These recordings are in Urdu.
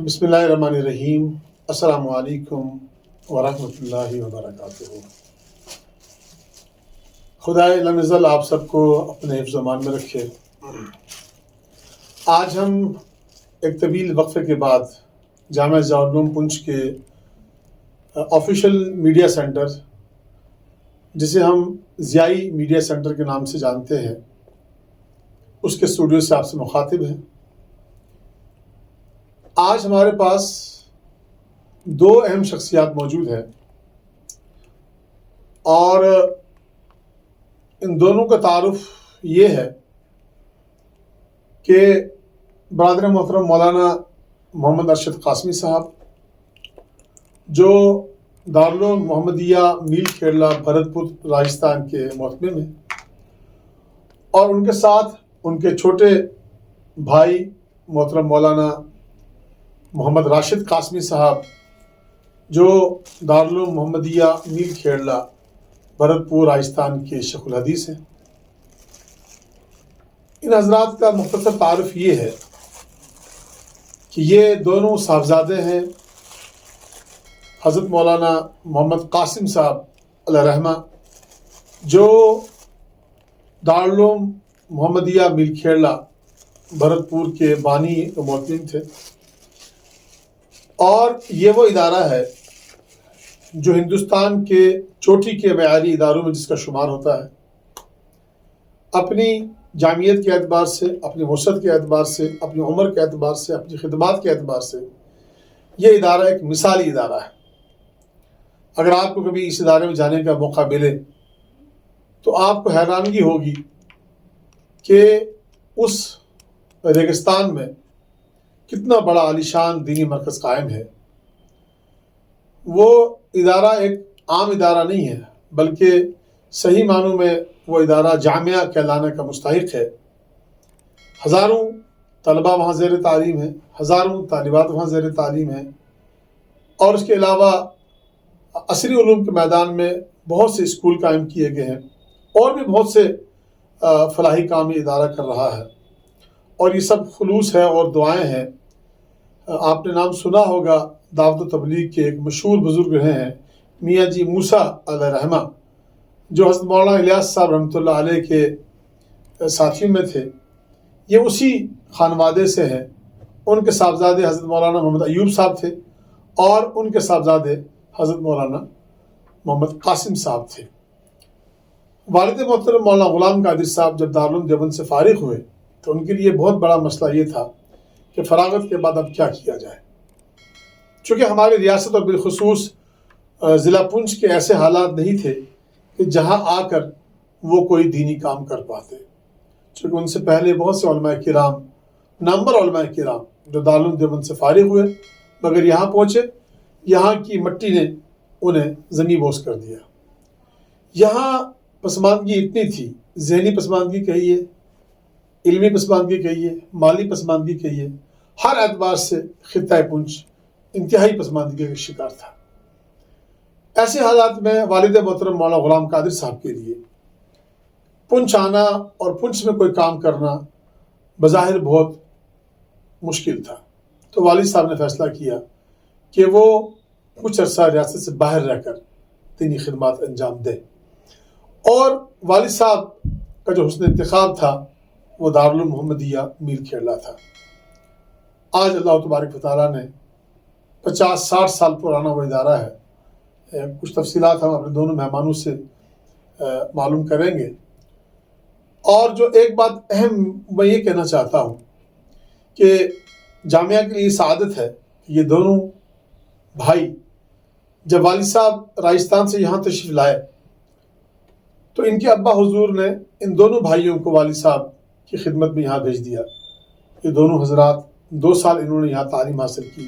بسم اللہ الرحمن الرحیم۔ السلام علیکم ورحمۃ اللہ وبرکاتہ۔ خدائے لم یزل آپ سب کو اپنے حفظ و امان میں رکھے۔ آج ہم ایک طویل وقفے کے بعد جامعہ ضیاء العلوم پنچ کے آفیشیل میڈیا سینٹر، جسے ہم ضیائی میڈیا سینٹر کے نام سے جانتے ہیں، اس کے اسٹوڈیو سے آپ سے مخاطب ہیں۔ آج ہمارے پاس دو اہم شخصیات موجود ہیں اور ان دونوں کا تعارف یہ ہے کہ برادر محترم مولانا محمد ارشد قاسمی صاحب، جو دارالعلوم محمدیہ میل کھیڑلا بھرت پور راجستھان کے محتمم ہیں، اور ان کے ساتھ ان کے چھوٹے بھائی محترم مولانا محمد راشد قاسمی صاحب، جو دارالعلوم محمدیہ میل کھیڑلا بھرت پور راجستھان کے شیخ الحدیث ہیں۔ ان حضرات کا مختصر تعارف یہ ہے کہ یہ دونوں صاحبزادے ہیں حضرت مولانا محمد قاسم صاحب علیہ رحمہ، جو دارالعلوم محمدیہ میل کھیڑلا بھرت پور کے بانی و محتمم تھے، اور یہ وہ ادارہ ہے جو ہندوستان کے چوٹی کے معیاری اداروں میں جس کا شمار ہوتا ہے۔ اپنی جامعیت کے اعتبار سے، اپنی وسعت کے اعتبار سے، اپنی عمر کے اعتبار سے، اپنی خدمات کے اعتبار سے یہ ادارہ ایک مثالی ادارہ ہے۔ اگر آپ کو کبھی اس ادارے میں جانے کا موقع ملے تو آپ کو حیرانگی ہوگی کہ اس ریگستان میں کتنا بڑا عالیشان دینی مرکز قائم ہے۔ وہ ادارہ ایک عام ادارہ نہیں ہے، بلکہ صحیح معنوں میں وہ ادارہ جامعہ کہلانے کا مستحق ہے۔ ہزاروں طلباء وہاں زیر تعلیم ہیں، ہزاروں طالبات وہاں زیر تعلیم ہیں، اور اس کے علاوہ عصری علوم کے میدان میں بہت سے اسکول قائم کیے گئے ہیں، اور بھی بہت سے فلاحی کام یہ ادارہ کر رہا ہے، اور یہ سب خلوص ہے اور دعائیں ہیں۔ آپ نے نام سنا ہوگا دعوت و تبلیغ کے ایک مشہور بزرگ رہے ہیں میاں جی موسیٰ علیہ رحمہ، جو حضرت مولانا الیاس صاحب رحمۃ اللہ علیہ کے ساتھیوں میں تھے۔ یہ اسی خانوادے سے ہیں۔ ان کے صاحبزادے حضرت مولانا محمد ایوب صاحب تھے، اور ان کے صاحبزادے حضرت مولانا محمد قاسم صاحب تھے۔ والد محترم مولانا غلام قادر صاحب جب دارالعلوم دیوبند سے فارغ ہوئے تو ان کے لیے بہت بڑا مسئلہ یہ تھا کہ فراغت کے بعد اب کیا کیا جائے، چونکہ ہماری ریاست اور بالخصوص ضلع پنچ کے ایسے حالات نہیں تھے کہ جہاں آ کر وہ کوئی دینی کام کر پاتے، چونکہ ان سے پہلے بہت سے علماء کرام، نامور علماء کرام جو دارالعلوم دیوبند سے فارغ ہوئے مگر یہاں پہنچے، یہاں کی مٹی نے انہیں زمیں بوس کر دیا۔ یہاں پسماندگی اتنی تھی، ذہنی پسماندگی کہیے، علمی پسماندگی کہیے، مالی پسماندگی کہیے، ہر اعتبار سے خطہ پنچ انتہائی پسماندگی کا شکار تھا۔ ایسے حالات میں والد محترم مولانا غلام قادر صاحب کے لیے پنچ آنا اور پنچ میں کوئی کام کرنا بظاہر بہت مشکل تھا، تو والد صاحب نے فیصلہ کیا کہ وہ کچھ عرصہ ریاست سے باہر رہ کر دینی خدمات انجام دیں، اور والد صاحب کا جو حسن انتخاب تھا وہ دارالعلوم محمدیہ میل کھیڑلا تھا۔ آج اللہ تبارک و تعالیٰ نے 50-60 سال پرانا وہ ادارہ ہے۔ کچھ تفصیلات ہم اپنے دونوں مہمانوں سے معلوم کریں گے، اور جو ایک بات اہم میں یہ کہنا چاہتا ہوں کہ جامعہ کے لیے سعادت ہے کہ یہ دونوں بھائی جب والد صاحب راجستھان سے یہاں تشریف لائے تو ان کے ابا حضور نے ان دونوں بھائیوں کو والد صاحب کی خدمت میں یہاں بھیج دیا۔ یہ دونوں حضرات 2 سال انہوں نے یہاں تعلیم حاصل کی،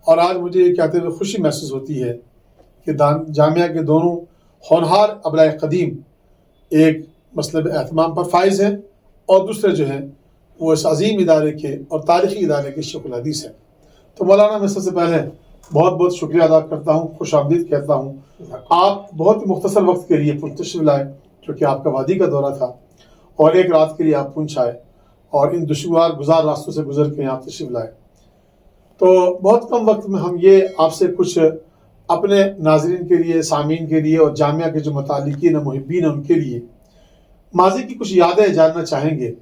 اور آج مجھے یہ کہتے ہوئے خوشی محسوس ہوتی ہے کہ جامعہ کے دونوں ہونہار ابناء قدیم ایک مسلب اہتمام پر فائز ہیں، اور دوسرے جو ہیں وہ اس عظیم ادارے کے اور تاریخی ادارے کے شیخ الحدیث ہیں۔ تو مولانا میں سب سے پہلے بہت بہت شکریہ ادا کرتا ہوں، خوش آمدید کہتا ہوں۔ آپ بہت ہی مختصر وقت کے لیے پنچ تشریف لائے، کیونکہ آپ کا وادی کا دورہ تھا، اور ایک رات کے لیے آپ پنچ آئے اور ان دشوار گزار راستوں سے گزر کے یہاں تشریف لائے۔ تو بہت کم وقت میں ہم یہ آپ سے کچھ اپنے ناظرین کے لیے، سامعین کے لیے اور جامعہ کے جو متعلقین و محبین ہیں ان کے لیے ماضی کی کچھ یادیں جاننا چاہیں گے،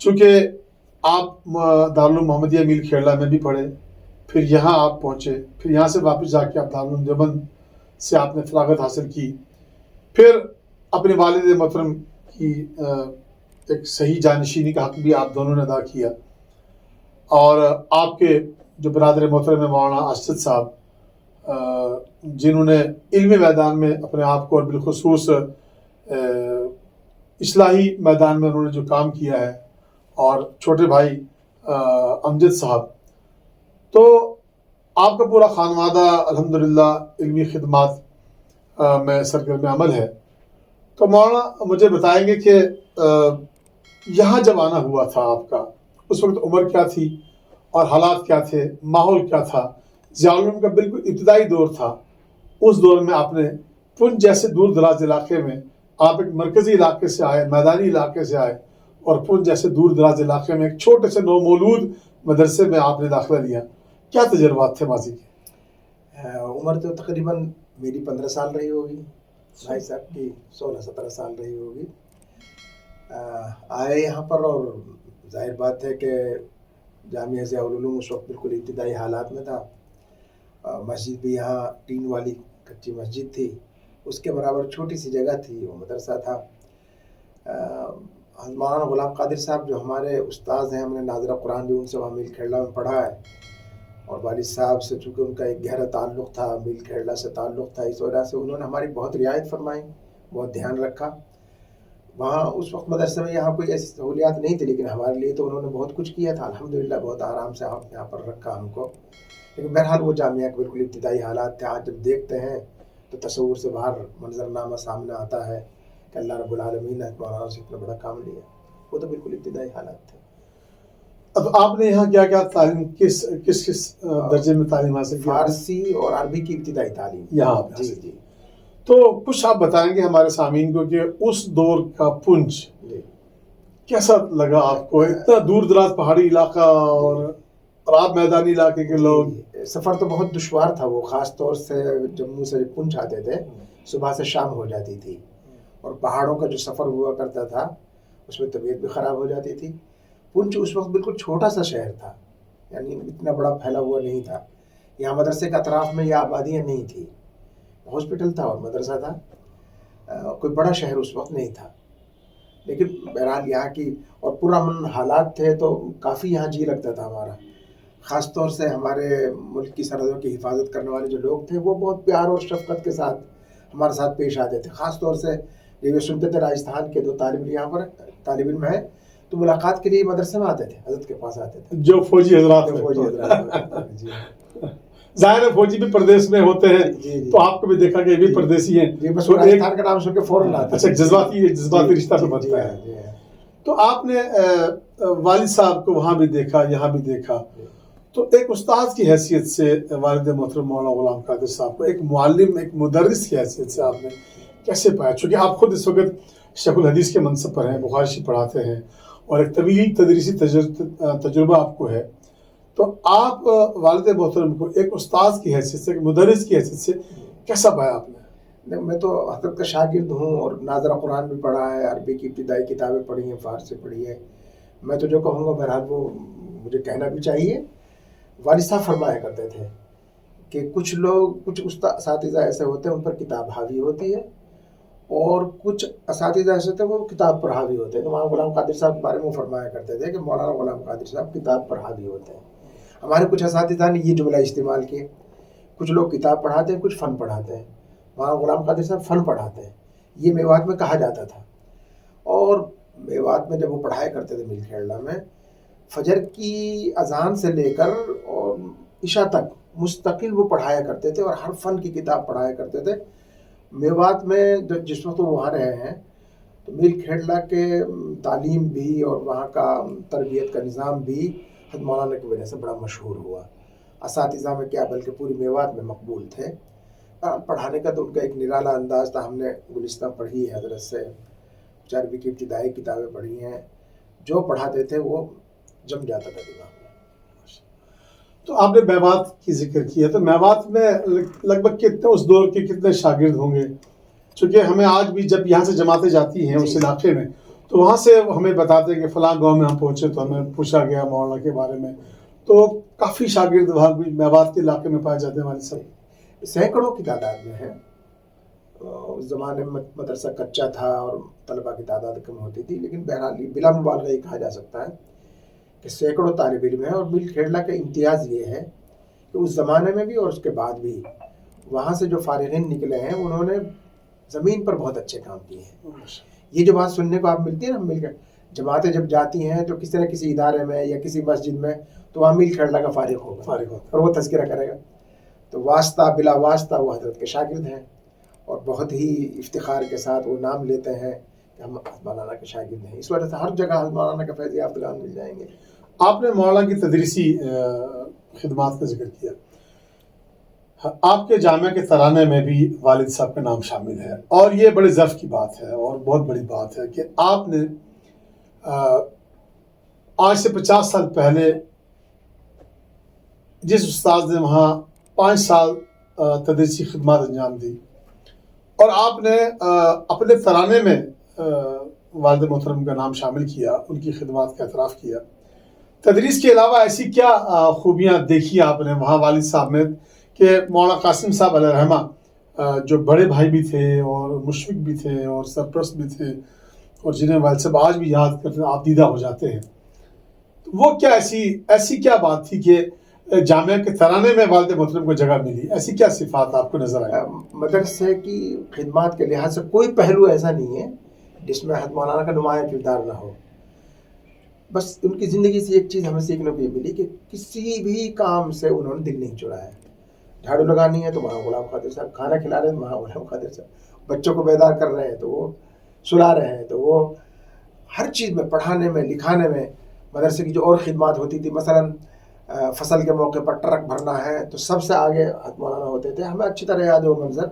چونکہ آپ دارالعلوم محمدیہ میل کھیڑلا میں بھی پڑھے، پھر یہاں آپ پہنچے، پھر یہاں سے واپس جا کے آپ دارالعلوم دیوبند سے آپ نے فراغت حاصل کی، پھر اپنے والد محترم کی ایک صحیح جانشینی کا حق بھی آپ دونوں نے ادا کیا، اور آپ کے جو برادر محترم ہیں مولانا اسد صاحب، جنہوں نے علمی میدان میں اپنے آپ کو اور بالخصوص اصلاحی میدان میں انہوں نے جو کام کیا ہے، اور چھوٹے بھائی امجد صاحب، تو آپ کا پورا خانوادہ الحمدللہ علمی خدمات میں سرگرم عمل ہے۔ تو مولانا مجھے بتائیں گے کہ یہاں جب آنا ہوا تھا آپ کا، اس وقت عمر کیا تھی اور حالات کیا تھے، ماحول کیا تھا؟ ضیاء العلوم کا بالکل ابتدائی دور تھا، اس دور میں آپ نے پنچ جیسے دور دراز علاقے میں، آپ ایک مرکزی علاقے سے آئے، میدانی علاقے سے آئے، اور پنچ جیسے دور دراز علاقے میں ایک چھوٹے سے نومولود مدرسے میں آپ نے داخلہ لیا، کیا تجربات تھے ماضی کے؟ عمر تو تقریباً میری 15 سال رہی ہوگی، بھائی صاحب کی 16-17 سال رہی ہوگی۔ آئے یہاں پر، اور ظاہر بات ہے کہ جامعہ ضیاء العلوم اس وقت بالکل ابتدائی حالات میں تھا، مسجد بھی یہاں ٹین والی کچی مسجد تھی، اس کے برابر چھوٹی سی جگہ تھی، وہ مدرسہ تھا۔ مولانا غلام قادر صاحب جو ہمارے استاذ ہیں، ہم نے ناظرہ قرآن بھی ان سے وہاں میل کھیڑلا میں پڑھا ہے، اور والد صاحب سے چونکہ ان کا ایک گہرا تعلق تھا، میل کھیڑلا سے تعلق تھا، اس وجہ سے انہوں نے ہماری بہت رعایت فرمائی، بہت دھیان رکھا۔ وہاں اس وقت مدرسے میں یہاں کوئی ایسی سہولیات نہیں تھی، لیکن ہمارے لیے تو انہوں نے بہت کچھ کیا تھا، الحمدللہ بہت آرام سے یہاں پر رکھا ہم کو۔ لیکن بہرحال وہ جامعہ کے بالکل ابتدائی حالات تھے۔ آج جب دیکھتے ہیں تو تصور سے باہر منظرنامہ سامنے آتا ہے کہ اللہ رب العالمین نے مولانا سے اتنا بڑا کام لیا، وہ تو بالکل ابتدائی حالات تھے۔ اب آپ نے یہاں کیا کیا تعلیم، کس درجے میں تعلیم حاصل کی؟ فارسی اور عربی کی ابتدائی تعلیم یہاں۔ جی۔ تو کچھ آپ بتائیں گے ہمارے سامعین کو کہ اس دور کا پنچ کیسا لگا آپ کو؟ اتنا دور دراز پہاڑی علاقہ اور آپ میدانی علاقے کے لوگ۔ سفر تو بہت دشوار تھا، وہ خاص طور سے جموں سے پنچ آتے تھے، صبح سے شام ہو جاتی تھی، اور پہاڑوں کا جو سفر ہوا کرتا تھا اس میں طبیعت بھی خراب ہو جاتی تھی۔ پنچ اس وقت بالکل چھوٹا سا شہر تھا، یعنی اتنا بڑا پھیلا ہوا نہیں تھا، یہاں مدرسے کے اطراف میں یہ آبادیاں نہیں تھی، ہاسپٹل تھا اور مدرسہ تھا، کوئی بڑا شہر اس وقت نہیں تھا۔ لیکن بہرحال یہاں کی اور پرامن حالات تھے، تو کافی یہاں جی لگتا تھا ہمارا۔ خاص طور سے ہمارے ملک کی سرحدوں کی حفاظت کرنے والے جو لوگ تھے وہ بہت پیار اور شفقت کے ساتھ ہمارے ساتھ پیش آتے تھے۔ خاص طور سے یہ سنتے تھے راجستھان کے 2 طالب علم یہاں پر طالب علم ہیں، تو ملاقات کے لیے مدرسے میں آتے تھے، حضرت کے پاس آتے تھے، جو فوجی حضرات جی۔ ظاہر ہے فوجی بھی پردیش میں ہوتے ہیں، تو آپ کو بھی دیکھا کہ یہ بھی پردیسی ہیں، بس راجستھان کا نام سن کے فوراً آتے ہیں۔ اچھا، جذباتی رشتہ تو بنتا ہے۔ تو آپ نے والد صاحب کو وہاں بھی دیکھا، یہاں بھی دیکھا، تو ایک استاد کی حیثیت سے والد محترم مولانا غلام قادر صاحب کو، ایک معلم، ایک مدرس کی حیثیت سے آپ نے کیسے پایا؟ چونکہ آپ خود اس وقت شیخ الحدیث کے منصب پر ہیں، بخاری شریف پڑھاتے ہیں، اور ایک طویل تدریسی تجربہ آپ کو ہے، تو آپ والد محترم کو ایک استاد کی حیثیت سے، ایک مدرس کی حیثیت سے کیسا پایا آپ نے؟ میں تو حضرت کا شاگرد ہوں، اور ناظرہ قرآن بھی پڑھا ہے، عربی کی ابتدائی کتابیں پڑھی ہیں، فارسی پڑھی ہے۔ میں تو جو کہوں گا بہرحال وہ مجھے کہنا بھی چاہیے۔ والد صاحب فرمایا کرتے تھے کہ کچھ لوگ، کچھ اساتذہ ایسے ہوتے ہیں ان پر کتاب حاوی ہوتی ہے، اور کچھ اساتذہ ایسے ہوتے ہیں وہ کتاب پر حاوی ہوتے ہیں۔ تو مولانا غلام قادر صاحب کے بارے میں فرمایا کرتے تھے کہ مولانا غلام قادر صاحب کتاب پر حاوی ہوتے ہیں۔ ہمارے کچھ اساتذہ نے یہ جملہ استعمال کیے، کچھ لوگ کتاب پڑھاتے ہیں، کچھ فن پڑھاتے ہیں، مولانا غلام قادر صاحب فن پڑھاتے ہیں، یہ میوات میں کہا جاتا تھا۔ اور میوات میں جب وہ پڑھایا کرتے تھے میل کھیڑلا میں، فجر کی اذان سے لے کر اور عشاء تک مستقل وہ پڑھایا کرتے تھے، اور ہر فن کی کتاب پڑھایا کرتے تھے۔ میوات میں جس وقت وہ وہاں رہے ہیں تو میل کھیڑلا کے تعلیم بھی اور وہاں کا تربیت کا نظام بھی حضرت مولانا کی وجہ سے بڑا مشہور ہوا۔ اساتذہ میں کیا بلکہ پوری میوات میں مقبول تھے۔ پڑھانے کا تو ان کا ایک نرالا انداز تھا۔ ہم نے گلستہ پڑھی ہے حضرت سے، عربی کی ابتدائی کتابیں پڑھی ہیں، جو پڑھاتے تھے وہ جم جاتا تھا دماغ میں۔ تو آپ نے میوات کی ذکر کیا، تو میوات میں لگ بھگ کتنے اس دور کے کتنے شاگرد ہوں گے؟ چونکہ ہمیں آج بھی جب یہاں سے جماعتیں جاتی ہیں اس علاقے میں تو وہاں سے ہمیں بتاتے ہیں کہ فلاں گاؤں میں ہم پہنچے تو ہمیں پوچھا گیا مولانا کے بارے میں، تو کافی شاگرد وہاں بھی میوات کے علاقے میں پائے جاتے ہیں والد صاحب؟ سینکڑوں کی تعداد میں ہے. اس زمانے میں مدرسہ کچا تھا اور طلبہ کی تعداد کم ہوتی تھی، لیکن بہرحال بلا مبالغہ یہ کہا جا سکتا ہے کہ سینکڑوں طالب علم ہیں. اور میل کھیڑلا کا امتیاز یہ ہے کہ اس زمانے میں بھی اور اس کے بعد بھی وہاں سے جو فارغین نکلے ہیں انہوں نے زمین پر بہت اچھے کام کیے ہیں. یہ جو بات سننے کو آپ ملتی ہے نا، مل کر جماعتیں جب جاتی ہیں تو کسی نہ کسی ادارے میں یا کسی مسجد میں تو وہاں میل کھیڑلا کا فارغ ہوگا اور وہ تذکرہ کرے گا. تو واسطہ بلا واسطہ وہ حضرت کے شاگرد ہیں اور بہت ہی افتخار کے ساتھ وہ نام لیتے ہیں کہ ہم مولانا کے شاگرد ہیں. اس وجہ سے ہر جگہ مولانا کے فیض یافتگان مل جائیں گے. آپ نے مولانا کی تدریسی خدمات کا ذکر کیا، آپ کے جامعہ کے ترانے میں بھی والد صاحب کا نام شامل ہے، اور یہ بڑے ظرف کی بات ہے اور بہت بڑی بات ہے کہ آپ نے آج سے 50 سال پہلے جس استاذ نے وہاں 5 سال تدریسی خدمات انجام دی اور آپ نے اپنے ترانے میں والد محترم کا نام شامل کیا، ان کی خدمات کا اعتراف کیا، تدریس کے علاوہ ایسی کیا خوبیاں دیکھی آپ نے وہاں والد صاحب میں کہ مولانا قاسم صاحب علیہ رحمہ جو بڑے بھائی بھی تھے اور مشفق بھی تھے اور سرپرست بھی تھے اور جنہیں والد صاحب آج بھی یاد کرتے ہیں، آپ دیدہ ہو جاتے ہیں، تو وہ کیا ایسی کیا بات تھی کہ جامعہ کے ترانے میں والد محترم کو جگہ ملی؟ ایسی کیا صفات آپ کو نظر آیا؟ مدرسے کی خدمات کے لحاظ سے کوئی پہلو ایسا نہیں ہے جس میں حضرت مولانا کا نمایاں کردار نہ ہو. بس ان کی زندگی سے ایک چیز ہمیں سیکھنے کو یہ ملی کہ کسی بھی کام سے انہوں نے دل نہیں چڑھایا. جھاڑو لگانی ہے تو وہاں غلام قادر صاحب، کھانا کھلا رہے ہیں وہاں غلام قادر صاحب، بچوں کو بیدار کر رہے ہیں تو وہ سلا رہے ہیں، تو وہ ہر چیز میں، پڑھانے میں، لکھانے میں. مدرسے کی جو اور خدمات ہوتی تھی، مثلاً فصل کے موقع پر ٹرک بھرنا ہے تو سب سے آگے حضرت مولانا ہوتے تھے. ہمیں اچھی طرح یاد ہے وہ منظر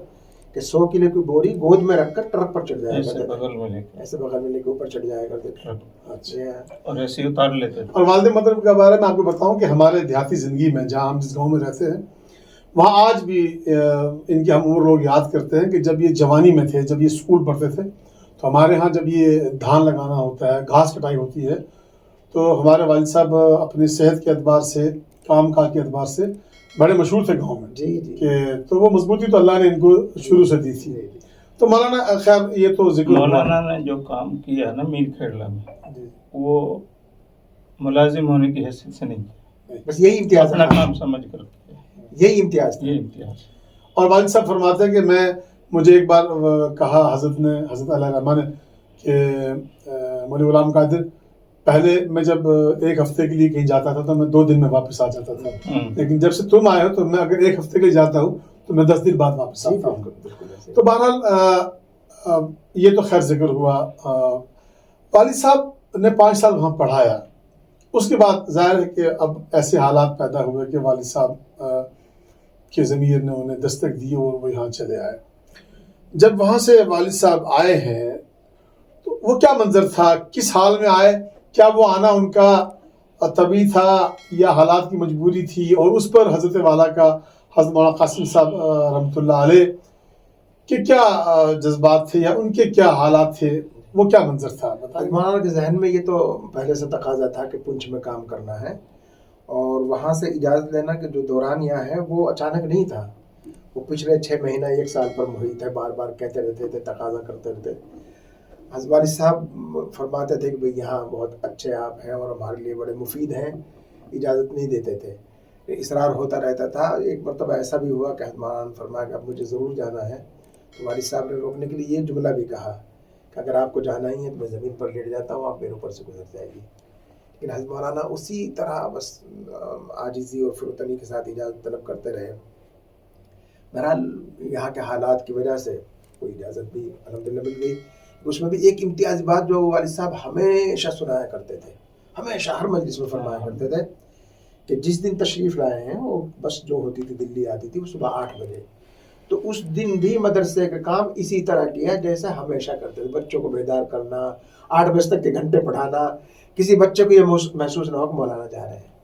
کہ 100 کلو کی بوری گود میں رکھ کر ٹرک پر چڑھ جایا کرتے تھے، ایسے بغل میں لے کے اوپر چڑھ جایا کرتے تھے. اچھا، اور ایسے اتار لیتے تھے. اور والد محترم کے بارے میں آپ کو بتاؤں کہ ہمارے دیہاتی زندگی میں جہاں ہم جس گاؤں میں رہتے ہیں وہاں آج بھی ان کے ہم عمر لوگ یاد کرتے ہیں کہ جب یہ جوانی میں تھے، جب یہ اسکول پڑھتے تھے تو ہمارے ہاں جب یہ دھان لگانا ہوتا ہے، گھاس کٹائی ہوتی ہے، تو ہمارے والد صاحب اپنی صحت کے اعتبار سے، کام کاج کے اعتبار سے بڑے مشہور تھے گاؤں میں. جی کہ تو وہ مضبوطی تو اللہ نے ان کو شروع سے دی تھی. تو مولانا خیر یہ تو ذکر مولانا نے جو کام کیا نا میل کھیڑلا میں، وہ ملازم ہونے کی حیثیت سے نہیں کیا، بس یہی امتیاز اپنا کام سمجھ کر کیا. یہی امتیاز تھا. یہ امتیاز. اور والد صاحب فرماتے ہیں کہ مجھے ایک بار کہا حضرت علیہ رحمٰ نے کہ مولوی غلام قادر، پہلے میں جب 1 ہفتے کے لیے کہیں جاتا تھا تو میں 2 دن میں واپس آ جاتا تھا، لیکن جب سے تم آئے ہو تو میں اگر 1 ہفتے کے لیے جاتا ہوں تو میں 10 دن بعد واپس آتا ہوں. تو بہرحال یہ تو خیر ذکر ہوا. والد صاحب نے 5 سال وہاں پڑھایا، اس کے بعد ظاہر ہے کہ اب ایسے حالات پیدا ہوئے کہ والد صاحب کے ضمیر نے انہیں دستک دی اور وہ یہاں چلے آئے. جب وہاں سے والد صاحب آئے ہیں تو وہ کیا منظر تھا، کس حال میں آئے؟ کیا وہ آنا ان کا طبعی تھا یا حالات کی مجبوری تھی؟ اور اس پر حضرت والا کا، حضرت مولانا قاسم صاحب رحمۃ اللہ علیہ کے کیا جذبات تھے یا ان کے کیا حالات تھے، وہ کیا منظر تھا؟ مولانا کے ذہن میں یہ تو پہلے سے تقاضا تھا کہ پنچ میں کام کرنا ہے، اور وہاں سے اجازت لینا کہ جو دوران یہاں ہے وہ اچانک نہیں تھا. وہ پچھلے 6 مہینہ 1 سال پر محیط ہے، بار بار کہتے رہتے تھے، تقاضا کرتے رہتے. حضرت والد صاحب فرماتے تھے کہ بھئی یہاں بہت اچھے آپ ہیں اور ہمارے لیے بڑے مفید ہیں، اجازت نہیں دیتے تھے، اصرار ہوتا رہتا تھا. ایک مرتبہ ایسا بھی ہوا کہ حضرت مولانا نے فرمایا کہ اب مجھے ضرور جانا ہے، تو والد صاحب نے روکنے کے لیے یہ جملہ بھی کہا کہ اگر آپ کو جانا ہی ہے تو میں زمین پر لیٹ جاتا ہوں، آپ میرے اوپر سے گزر جائے گی. لیکن حضرت مولانا اسی طرح بس عاجزی اور فروتنی کے ساتھ اجازت طلب کرتے رہے. بہرحال یہاں کے حالات کی وجہ سے کوئی اجازت بھی الحمدللہ مل گئی. اس میں بھی ایک امتیازی بات جو والد صاحب ہمیشہ سنایا کرتے تھے، ہمیشہ ہر مجلس میں فرمایا کرتے تھے کہ جس دن تشریف لائے ہیں وہ بس جو ہوتی تھی دلی آتی تھی وہ صبح 8 بجے، تو اس دن بھی مدرسے کا کام اسی طرح کیا جیسے ہمیشہ کرتے تھے. بچوں کو بیدار کرنا، 8 بجے تک کے گھنٹے پڑھانا، کسی بچے کو یہ محسوس نہ ہو کہ مولانا جا رہے ہیں.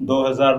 2000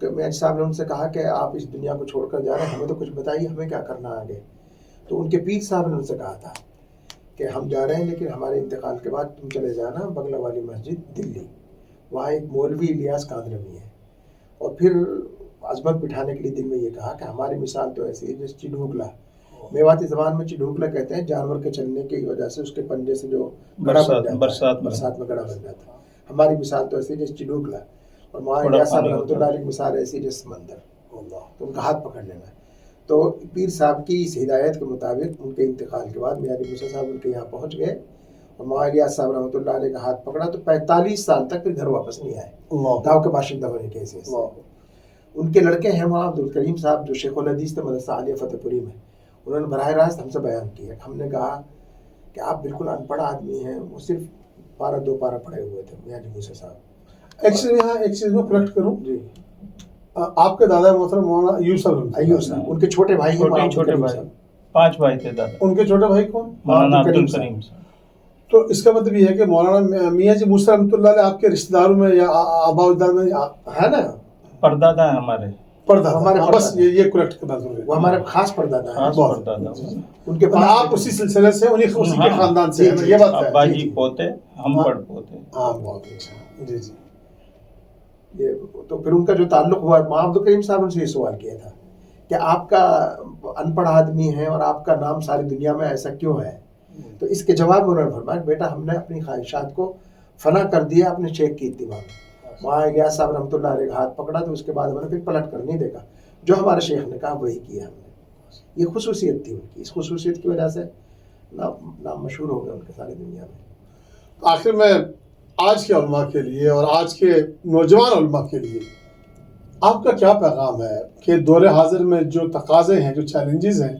کہ میاں صاحب نے ان سے کہا کہ آپ اس دنیا کو چھوڑ کر جا رہے ہیں, ہمیں تو کچھ بتائیے ہمیں کیا کرنا ہے آگے. تو ان کے پیر صاحب نے ان سے کہا تھا کہ ہم جا رہے ہیں لیکن ہمارے انتقال کے بعد تم چلے جانا بگلا والی مسجد دلی, وہاں ایک مولوی الیاس کاندروی ہے. اور پھر عظمت بٹھانے کے لیے دل میں یہ کہا کہ ہماری مثال تو ایسی ہے جیسے چڈوکلا, میواتی زبان میں چڈوکلا کہتے ہیں جانور کے چلنے کی وجہ سے اس کے پنجے سے جو گڑا بن جاتا ہے, برسات میں گڑا بن جاتا ہے. ہماری مثال تو ایسی ہے جیسے چڈوکلا, اور مولانا الیاس صاحب رحمۃ اللہ علیہ کی مثال ایسی جیسے سمندر, تو ان کا ہاتھ پکڑ لینا ہے. تو پیر صاحب کی اس ہدایت کے مطابق ان کے انتقال کے بعد میاں علی موسیٰ صاحب ان کے یہاں پہنچ گئے اور مولانا الیاس صاحب رحمۃ اللہ علیہ کا ہاتھ پکڑا تو 45 سال تک پھر گھر واپس نہیں آئے گاؤں کے باشندہ ہونے کے حیثیت سے. ان کے لڑکے ہیں مولانا عبدالکریم صاحب جو شیخ الحدیث تھے مدرسہ عالیہ فتح پوری میں, انہوں نے براہ راست ہم سے بیان کیا. ہم نے کہا کہ آپ بالکل ان پڑھ آدمی ہیں, وہ صرف پارہ 2 پارہ پڑھے ہوئے تھے میاں علی موسیٰ صاحب. ایک چیز میں کریکٹ کروں, جی آپ کے دادا محترم مولانا ایوب صاحب ان کے چھوٹے بھائی ہیں, چھوٹے بھائی 5 بھائی تھے دادا. ان کے چھوٹے بھائی کون؟ مولانا عبدالکریم صاحب. تو اس کا مطلب یہ ہے کہ مولانا میاں جی موسیٰ رحمۃ اللہ علیہ آپ کے رشتہ داروں میں یا آبا اجداد میں ہے نا, پردادا ہے ہمارے, ہمارے بس یہ کریکٹ کرنا ضروری ہے, وہ ہمارے خاص پردادا ہیں. ان کے آپ اسی سلسلے سے اسی کے خاندان سے, یہ بات ہے. ابا جی پوتے, ہم پڑ پوتے. ہاں بہت اچھا. جی جی. یہ تو پھر ان کا جو تعلق ہوا, مولانا عبدالکریم صاحب ان سے یہ سوال کیا تھا کہ آپ کا ان پڑھ آدمی ہے اور آپ کا نام ساری دنیا میں ایسا کیوں ہے. تو اس کے جواب میں انہوں نے فرمایا بیٹا ہم نے اپنی خواہشات کو فنا کر دیا اپنے شیخ کی اتباع میں. مولانا الیاس صاحب رحمۃ اللہ علیہ کا ہاتھ پکڑا تو اس کے بعد ہم نے پھر پلٹ کر نہیں دیکھا, جو ہمارے شیخ نے کہا وہی کیا ہم نے. یہ خصوصیت تھی ان کی, اس خصوصیت کی وجہ سے نام مشہور ہو گیا ان کے ساری دنیا میں. آخر میں آج کے علماء کے لیے اور آج کے نوجوان علماء کے لیے آپ کا کیا پیغام ہے کہ دور حاضر میں جو تقاضے ہیں, جو چیلنجز ہیں,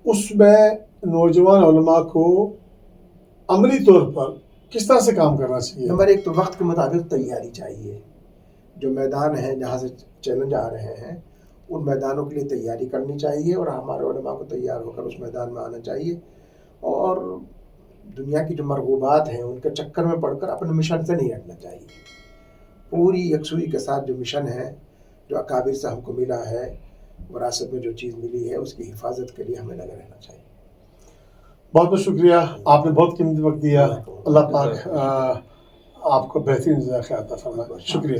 اس میں نوجوان علماء کو عملی طور پر کس طرح سے کام کرنا چاہیے؟ نمبر 1 تو وقت کے مطابق تیاری چاہیے. جو میدان ہیں جہاں سے چیلنج آ رہے ہیں ان میدانوں کے لیے تیاری کرنی چاہیے اور ہمارے علماء کو تیار ہو کر اس میدان میں آنا چاہیے. اور دنیا کی جو مرغوبات ہیں ان کے چکر میں پڑھ کر اپنے مشن سے نہیں ہٹنا چاہیے. پوری یکسوئی کے ساتھ جو مشن ہے, جو اکابر سے ہم کو ملا ہے, وراثت میں جو چیز ملی ہے, اس کی حفاظت کے لیے ہمیں لگا رہنا چاہیے. بہت بہت شکریہ, آپ نے بہت قیمتی وقت دیا. اللہ پاک آپ کو بہترین جزائے خیر عطا فرمائے. شکریہ.